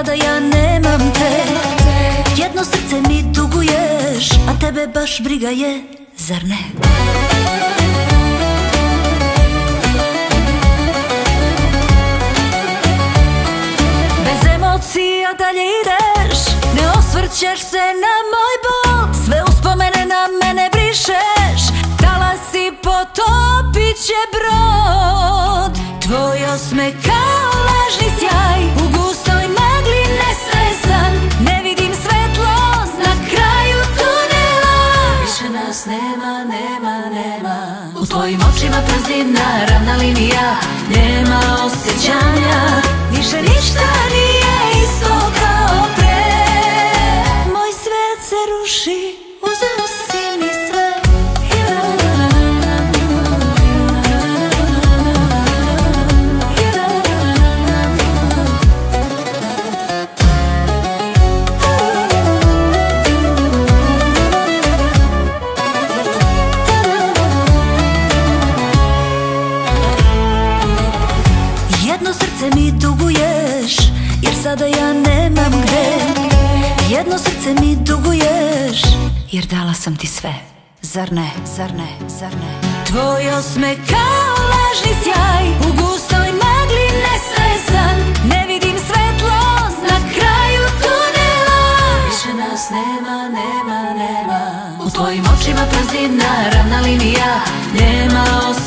sada ja nemam te. Jedno srce mi tuguješ, a tebe baš briga je, zar ne? Bez emocija dalje ideš, ne osvrćeš se na moj bol, sve uspomene na mene brišeš, dala si potopit će brod. Tvoj osmeh kao lažni sjaj, u gustoj magli nestaje san, ne vidim svetlost na kraju tunela. Više nas nema, nema, nema, u tvojim očima praznina, ravna linija, nema osjećanja, više ništa nije isto kao pre. Moj svet se ruši, uzeo si mi sve. Jedno srce mi tuguješ, jer sada ja nemam gde. Jedno srce mi tuguješ, jer dala sam ti sve, zar ne, zar ne, zar ne? Tvoj osmeh kao lažni sjaj, u gustoj magli nestaje san, ne vidim svetlost na kraju tunela. Više nas nema, nema, nema, u tvojim očima praznina, ravna linija, nema osjećanja.